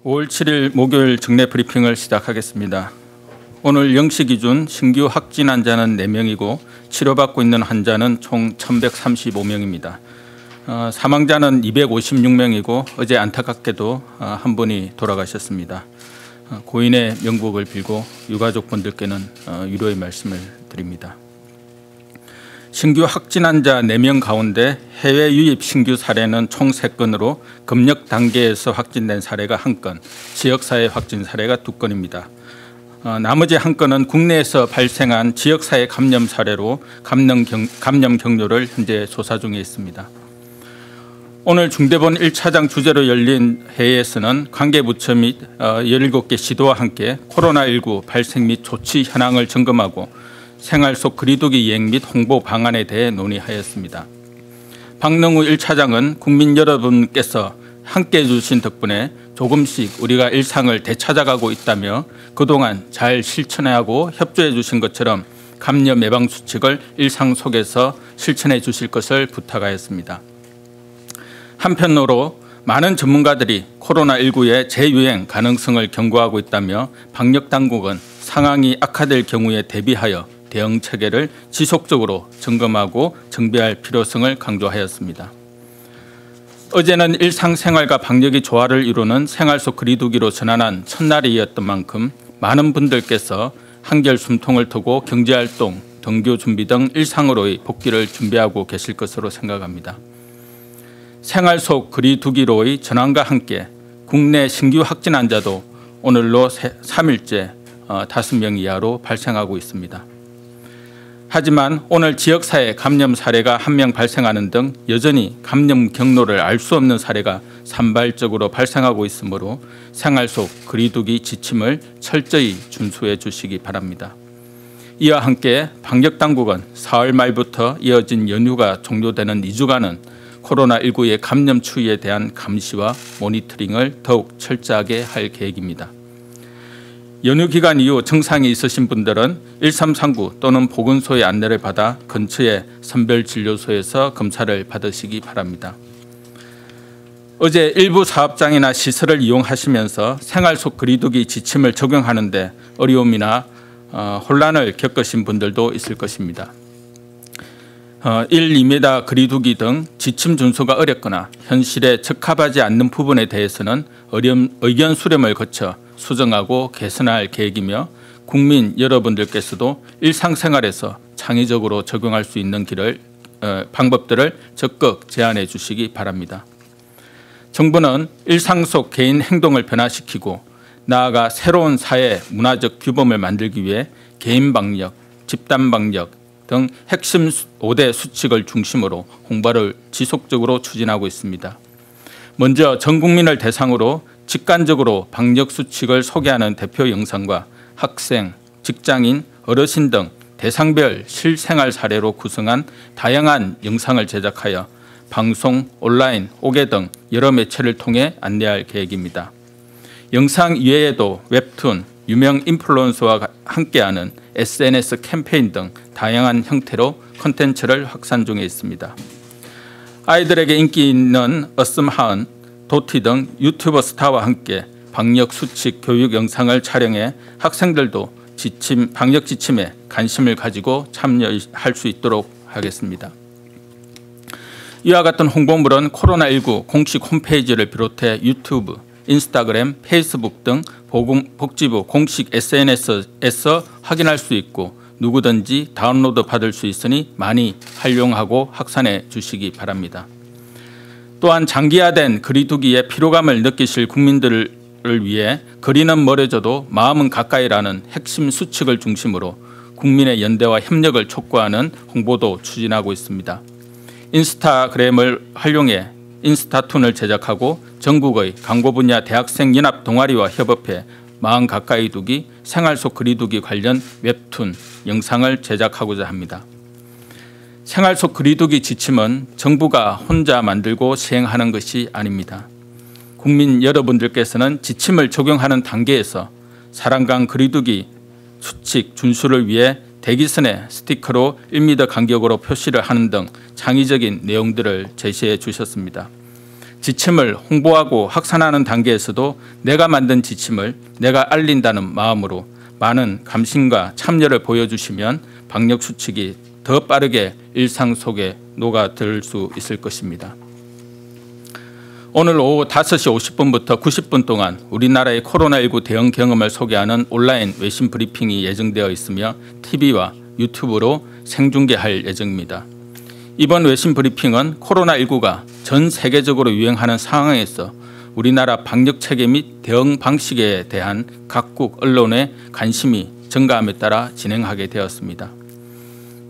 5월 7일 목요일 정례 브리핑을 시작하겠습니다. 오늘 0시 기준 신규 확진 환자는 4명이고 치료받고 있는 환자는 총 1,135명입니다. 사망자는 256명이고 어제 안타깝게도 한 분이 돌아가셨습니다. 고인의 명복을 빌고 유가족분들께는 위로의 말씀을 드립니다. 신규 확진 환자 4명 가운데 해외 유입 신규 사례는 총 3건으로 검역 단계에서 확진된 사례가 1건, 지역사회 확진 사례가 2건입니다. 나머지 1건은 국내에서 발생한 지역사회 감염 사례로 감염 경로를 현재 조사 중에 있습니다. 오늘 중대본 1차장 주재로 열린 회의에서는 관계부처 및 17개 시도와 함께 코로나19 발생 및 조치 현황을 점검하고 생활 속 거리두기 이행 및 홍보 방안에 대해 논의하였습니다. 박능우 1차장은 국민 여러분께서 함께해 주신 덕분에 조금씩 우리가 일상을 되찾아가고 있다며 그동안 잘 실천하고 협조해 주신 것처럼 감염 예방 수칙을 일상 속에서 실천해 주실 것을 부탁하였습니다. 한편으로 많은 전문가들이 코로나19의 재유행 가능성을 경고하고 있다며 방역당국은 상황이 악화될 경우에 대비하여 대응 체계를 지속적으로 점검하고 정비할 필요성을 강조하였습니다. 어제는 일상생활과 방역이 조화를 이루는 생활 속 거리두기로 전환한 첫날이었던 만큼 많은 분들께서 한결 숨통을 트고 경제활동, 등교 준비 등 일상으로의 복귀를 준비하고 계실 것으로 생각합니다. 생활 속 거리두기로의 전환과 함께 국내 신규 확진 환자도 오늘로 3일째 5명 이하로 발생하고 있습니다. 하지만 오늘 지역사회 감염 사례가 1명 발생하는 등 여전히 감염 경로를 알 수 없는 사례가 산발적으로 발생하고 있으므로 생활 속 거리두기 지침을 철저히 준수해 주시기 바랍니다. 이와 함께 방역당국은 4월 말부터 이어진 연휴가 종료되는 2주간은 코로나19의 감염 추이에 대한 감시와 모니터링을 더욱 철저하게 할 계획입니다. 연휴 기간 이후 증상이 있으신 분들은 1339 또는 보건소의 안내를 받아 근처의 선별진료소에서 검사를 받으시기 바랍니다. 어제 일부 사업장이나 시설을 이용하시면서 생활 속 거리두기 지침을 적용하는 데 어려움이나 혼란을 겪으신 분들도 있을 것입니다. 1, 2m 거리두기 등 지침 준수가 어렵거나 현실에 적합하지 않는 부분에 대해서는 의견 수렴을 거쳐 수정하고 개선할 계획이며 국민 여러분들께서도 일상생활에서 창의적으로 적용할 수 있는 방법들을 적극 제안해 주시기 바랍니다. 정부는 일상 속 개인 행동을 변화시키고 나아가 새로운 사회 문화적 규범을 만들기 위해 개인 방역, 집단 방역 등 핵심 5대 수칙을 중심으로 홍보를 지속적으로 추진하고 있습니다. 먼저 전 국민을 대상으로 직관적으로 방역 수칙을 소개하는 대표 영상과 학생, 직장인, 어르신 등 대상별 실생활 사례로 구성한 다양한 영상을 제작하여 방송, 온라인, 오개 등 여러 매체를 통해 안내할 계획입니다. 영상 이외에도 웹툰, 유명 인플루언서와 함께하는 SNS 캠페인 등 다양한 형태로 콘텐츠를 확산 중에 있습니다. 아이들에게 인기 있는 어슴하은, 도티 등 유튜버 스타와 함께 방역 수칙 교육 영상을 촬영해 학생들도 방역 지침에 관심을 가지고 참여할 수 있도록 하겠습니다. 이와 같은 홍보물은 코로나19 공식 홈페이지를 비롯해 유튜브, 인스타그램, 페이스북 등 복지부 공식 SNS에서 확인할 수 있고 누구든지 다운로드 받을 수 있으니 많이 활용하고 확산해 주시기 바랍니다. 또한 장기화된 거리두기의 피로감을 느끼실 국민들을 위해 거리는 멀어져도 마음은 가까이라는 핵심 수칙을 중심으로 국민의 연대와 협력을 촉구하는 홍보도 추진하고 있습니다. 인스타그램을 활용해 인스타툰을 제작하고 전국의 광고 분야 대학생 연합 동아리와 협업해 마음 가까이 두기, 생활 속 거리두기 관련 웹툰, 영상을 제작하고자 합니다. 생활 속 거리두기 지침은 정부가 혼자 만들고 시행하는 것이 아닙니다. 국민 여러분들께서는 지침을 적용하는 단계에서 사람간 거리두기 수칙 준수를 위해 대기선에 스티커로 1m 간격으로 표시를 하는 등 창의적인 내용들을 제시해 주셨습니다. 지침을 홍보하고 확산하는 단계에서도 내가 만든 지침을 내가 알린다는 마음으로 많은 감심과 참여를 보여주시면 방역수칙이 더 빠르게 일상 속에 녹아들 수 있을 것입니다. 오늘 오후 5시 50분부터 90분 동안 우리나라의 코로나19 대응 경험을 소개하는 온라인 외신 브리핑이 예정되어 있으며 TV와 유튜브로 생중계할 예정입니다. 이번 외신 브리핑은 코로나19가 전 세계적으로 유행하는 상황에서 우리나라 방역 체계 및 대응 방식에 대한 각국 언론의 관심이 증가함에 따라 진행하게 되었습니다.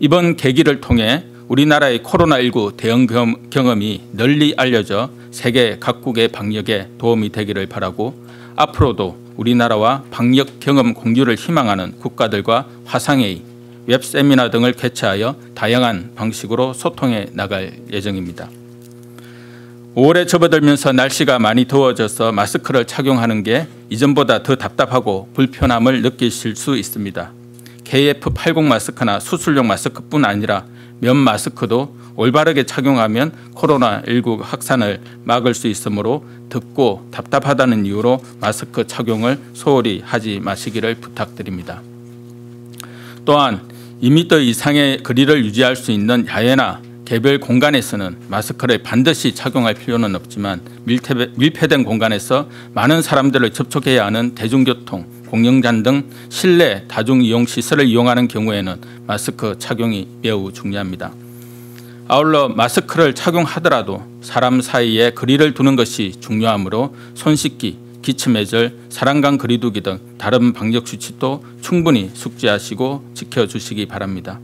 이번 계기를 통해 우리나라의 코로나19 대응 경험이 널리 알려져 세계 각국의 방역에 도움이 되기를 바라고 앞으로도 우리나라와 방역 경험 공유를 희망하는 국가들과 화상회의, 웹세미나 등을 개최하여 다양한 방식으로 소통해 나갈 예정입니다. 5월에 접어들면서 날씨가 많이 더워져서 마스크를 착용하는 게 이전보다 더 답답하고 불편함을 느끼실 수 있습니다. KF80 마스크나 수술용 마스크뿐 아니라 면 마스크도 올바르게 착용하면 코로나19 확산을 막을 수 있으므로 덥고 답답하다는 이유로 마스크 착용을 소홀히 하지 마시기를 부탁드립니다. 또한 2m 이상의 거리를 유지할 수 있는 야외나 개별 공간에서는 마스크를 반드시 착용할 필요는 없지만 밀폐된 공간에서 많은 사람들을 접촉해야 하는 대중교통, 공영장 등 실내 다중이용시설을 이용하는 경우에는 마스크 착용이 매우 중요합니다. 아울러 마스크를 착용하더라도 사람 사이에 거리를 두는 것이 중요하므로 손 씻기, 기침 예절, 사람간 거리두기 등 다른 방역 수칙도 충분히 숙지하시고 지켜주시기 바랍니다.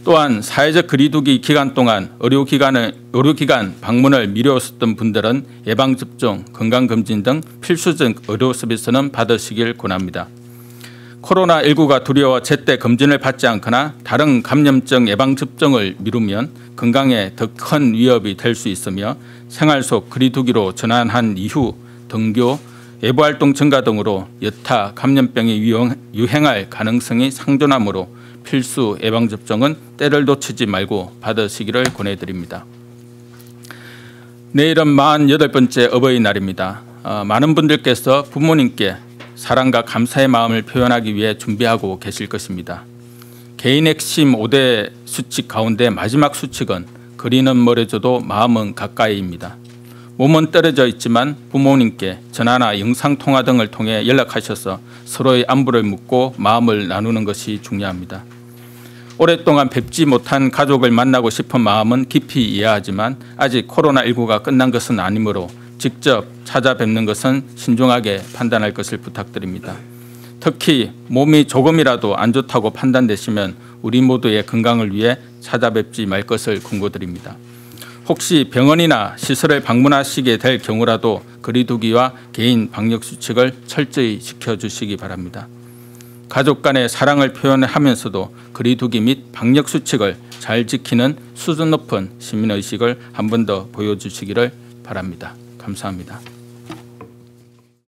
또한 사회적 거리두기 기간 동안 의료기관 방문을 미뤘었던 분들은 예방접종, 건강검진 등 필수적 의료 서비스는 받으시길 권합니다. 코로나19가 두려워 제때 검진을 받지 않거나 다른 감염증 예방접종을 미루면 건강에 더 큰 위협이 될 수 있으며 생활 속 거리두기로 전환한 이후 등교, 외부활동 증가 등으로 여타 감염병이 유행할 가능성이 상존하므로 필수 예방접종은 때를 놓치지 말고 받으시기를 권해드립니다. 내일은 48번째 어버이날입니다. 많은 분들께서 부모님께 사랑과 감사의 마음을 표현하기 위해 준비하고 계실 것입니다. 개인 핵심 5대 수칙 가운데 마지막 수칙은 거리는 멀어져도 마음은 가까이입니다. 몸은 떨어져 있지만 부모님께 전화나 영상통화 등을 통해 연락하셔서 서로의 안부를 묻고 마음을 나누는 것이 중요합니다. 오랫동안 뵙지 못한 가족을 만나고 싶은 마음은 깊이 이해하지만 아직 코로나19가 끝난 것은 아니므로 직접 찾아뵙는 것은 신중하게 판단할 것을 부탁드립니다. 특히 몸이 조금이라도 안 좋다고 판단되시면 우리 모두의 건강을 위해 찾아뵙지 말 것을 권고드립니다. 혹시 병원이나 시설을 방문하시게 될 경우라도 거리두기와 개인 방역수칙을 철저히 지켜주시기 바랍니다. 가족 간의 사랑을 표현하면서도 거리두기 및 방역수칙을 잘 지키는 수준 높은 시민의식을 한 번 더 보여주시기를 바랍니다. 감사합니다.